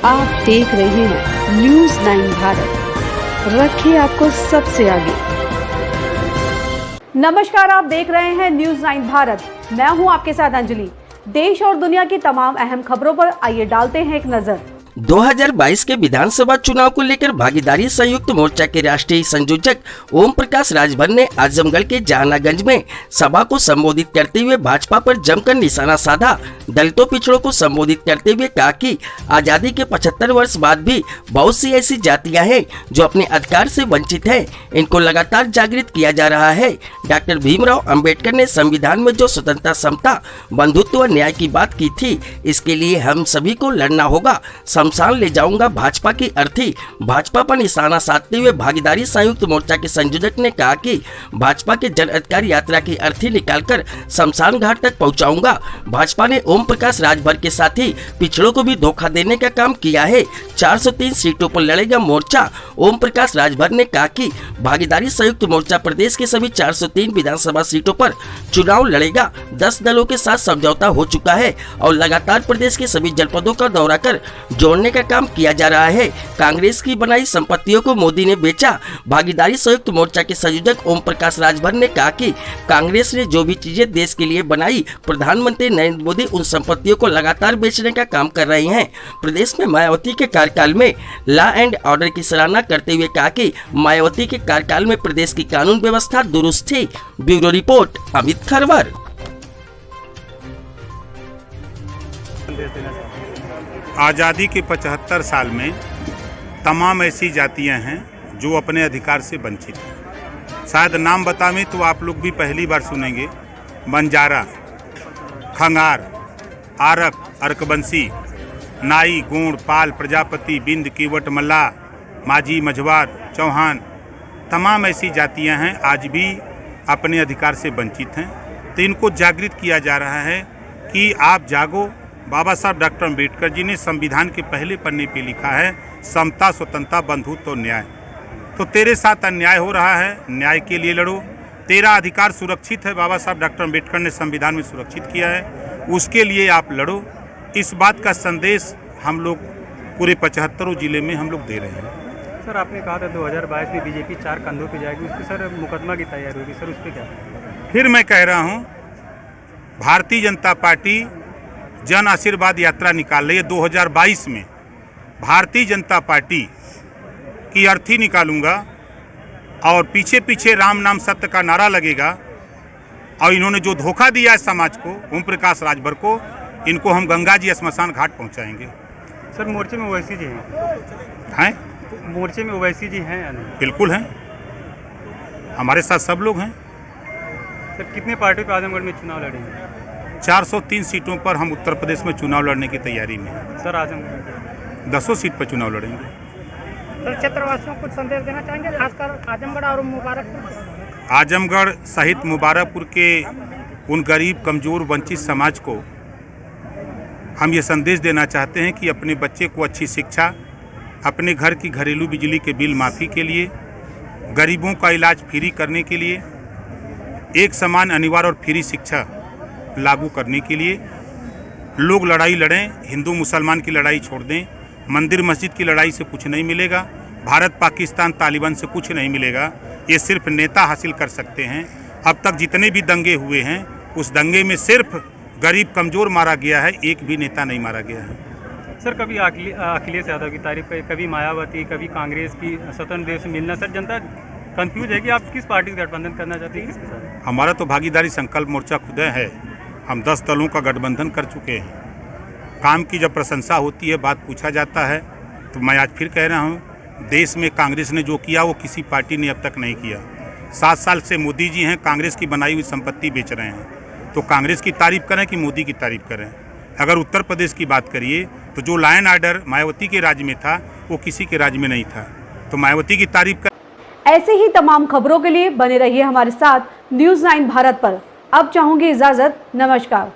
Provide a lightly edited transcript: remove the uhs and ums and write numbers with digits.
आप देख रहे हैं न्यूज़ 9 भारत, रखिए आपको सबसे आगे। नमस्कार, आप देख रहे हैं न्यूज़ 9 भारत। मैं हूं आपके साथ अंजलि। देश और दुनिया की तमाम अहम खबरों पर आइए डालते हैं एक नजर। 2022 के विधानसभा चुनाव को लेकर भागीदारी संयुक्त मोर्चा के राष्ट्रीय संयोजक ओम प्रकाश राजभर ने आजमगढ़ के जहानागंज में सभा को संबोधित करते हुए भाजपा पर जमकर निशाना साधा। दलितों पिछड़ों को संबोधित करते हुए कहा कि आजादी के 75 वर्ष बाद भी बहुत सी ऐसी जातियां हैं जो अपने अधिकार से वंचित हैं। इनको लगातार जागृत किया जा रहा है। डॉक्टर भीमराव अंबेडकर ने संविधान में जो स्वतंत्रता, समता, बंधुत्व व न्याय की बात की थी, इसके लिए हम सभी को लड़ना होगा। शमशान ले जाऊंगा भाजपा की अर्थी। भाजपा पर निशाना साधते हुए भागीदारी संयुक्त मोर्चा के संयोजक ने कहा कि भाजपा के जन अधिकार यात्रा की अर्थी निकालकर शमशान घाट तक पहुंचाऊंगा। भाजपा ने ओम प्रकाश राजभर के साथ ही पिछड़ों को भी धोखा देने का काम किया है। 403 सीटों पर लड़ेगा मोर्चा। ओम प्रकाश राजभर ने कहा कि भागीदारी संयुक्त मोर्चा प्रदेश के सभी 403 विधानसभा सीटों पर चुनाव लड़ेगा। 10 दलों के साथ समझौता हो चुका है और लगातार प्रदेश के सभी जनपदों का दौरा कर जोड़ने का काम किया जा रहा है। कांग्रेस की बनाई संपत्तियों को मोदी ने बेचा। भागीदारी संयुक्त मोर्चा के संयोजक ओम प्रकाश राजभर ने कहा कि कांग्रेस ने जो भी चीजें देश के लिए बनाई, प्रधानमंत्री नरेंद्र मोदी उन संपत्तियों को लगातार बेचने का काम कर रहे हैं। प्रदेश में मायावती के कार्यकाल में लॉ एंड ऑर्डर की सराहना करते हुए कहा कि मायावती के कार्यकाल में प्रदेश की कानून व्यवस्था दुरुस्त थी। Bureau report, Amit Kharwar. आज़ादी के 75 साल में तमाम ऐसी जातियां हैं जो अपने अधिकार से वंचित हैं। शायद नाम बतावें तो आप लोग भी पहली बार सुनेंगे। बंजारा, खंगार, आरक, अर्कबंसी, नाई, गोंड, पाल, प्रजापति, बिंद, केवट, मल्लाह, माझी, मझवार, चौहान, तमाम ऐसी जातियां हैं आज भी अपने अधिकार से वंचित हैं। तो इनको जागृत किया जा रहा है कि आप जागो। बाबा साहब डॉक्टर अम्बेडकर जी ने संविधान के पहले पन्ने पे लिखा है, समता, स्वतंत्रता, बंधुत्व और न्याय। तो तेरे साथ अन्याय हो रहा है, न्याय के लिए लड़ो। तेरा अधिकार सुरक्षित है, बाबा साहब डॉक्टर अम्बेडकर ने संविधान में सुरक्षित किया है, उसके लिए आप लड़ो। इस बात का संदेश हम लोग पूरे 75 जिले में हम लोग दे रहे हैं। सर, आपने कहा था 2022 में बीजेपी 4 कंधों पे जाएगी, उस पर सर मुकदमा की तैयारी होगी, सर उस पर क्या? फिर मैं कह रहा हूँ, भारतीय जनता पार्टी जन आशीर्वाद यात्रा निकाल रही है। 2022 में भारतीय जनता पार्टी की अर्थी निकालूंगा और पीछे पीछे राम नाम सत्य का नारा लगेगा। और इन्होंने जो धोखा दिया है समाज को, ओम प्रकाश राजभर को, इनको हम गंगा जी स्मशान घाट पहुंचाएंगे। सर, मोर्चे में ओवैसी जी हैं? मोर्चे में ओवैसी जी हैं या नहीं? बिल्कुल हैं, हमारे साथ सब लोग हैं। सर, कितने पार्टी पर आजमगढ़ में चुनाव लड़ेंगे? 403 सीटों पर हम उत्तर प्रदेश में चुनाव लड़ने की तैयारी में हैं। सर, आजमगढ़ 10 सीट पर चुनाव लड़ेंगे। सर, क्षेत्रवासियों को कुछ संदेश देना चाहेंगे, खासकर आजमगढ़ और मुबारकपुर? आजमगढ़ सहित मुबारकपुर के उन गरीब, कमज़ोर, वंचित समाज को हम ये संदेश देना चाहते हैं कि अपने बच्चे को अच्छी शिक्षा, अपने घर की घरेलू बिजली के बिल माफ़ी के लिए, गरीबों का इलाज फ्री करने के लिए, एक समान अनिवार्य और फ्री शिक्षा लागू करने के लिए लोग लड़ाई लड़ें। हिंदू मुसलमान की लड़ाई छोड़ दें। मंदिर मस्जिद की लड़ाई से कुछ नहीं मिलेगा। भारत पाकिस्तान तालिबान से कुछ नहीं मिलेगा। ये सिर्फ नेता हासिल कर सकते हैं। अब तक जितने भी दंगे हुए हैं, उस दंगे में सिर्फ गरीब कमज़ोर मारा गया है, एक भी नेता नहीं मारा गया है। सर, कभी अखिलेश यादव की तारीफ, कभी मायावती, कभी कांग्रेस की स्वतंत्र देश मिलना। सर, जनता कंफ्यूज है कि आप किस पार्टी का गठबंधन करना चाहते हैं, किसके साथ? हमारा तो भागीदारी संकल्प मोर्चा खुद है। हम 10 दलों का गठबंधन कर चुके हैं। काम की जब प्रशंसा होती है, बात पूछा जाता है, तो मैं आज फिर कह रहा हूँ, देश में कांग्रेस ने जो किया वो किसी पार्टी ने अब तक नहीं किया। 7 साल से मोदी जी हैं, कांग्रेस की बनाई हुई संपत्ति बेच रहे हैं। तो कांग्रेस की तारीफ करें कि मोदी की तारीफ करें? अगर उत्तर प्रदेश की बात करिए तो जो लॉ एंड ऑर्डर मायावती के राज्य में था, वो किसी के राज्य में नहीं था। तो मायावती की तारीफ कर। ऐसे ही तमाम खबरों के लिए बने रहिए हमारे साथ न्यूज़ 9 भारत पर। अब चाहूंगी इजाजत, नमस्कार।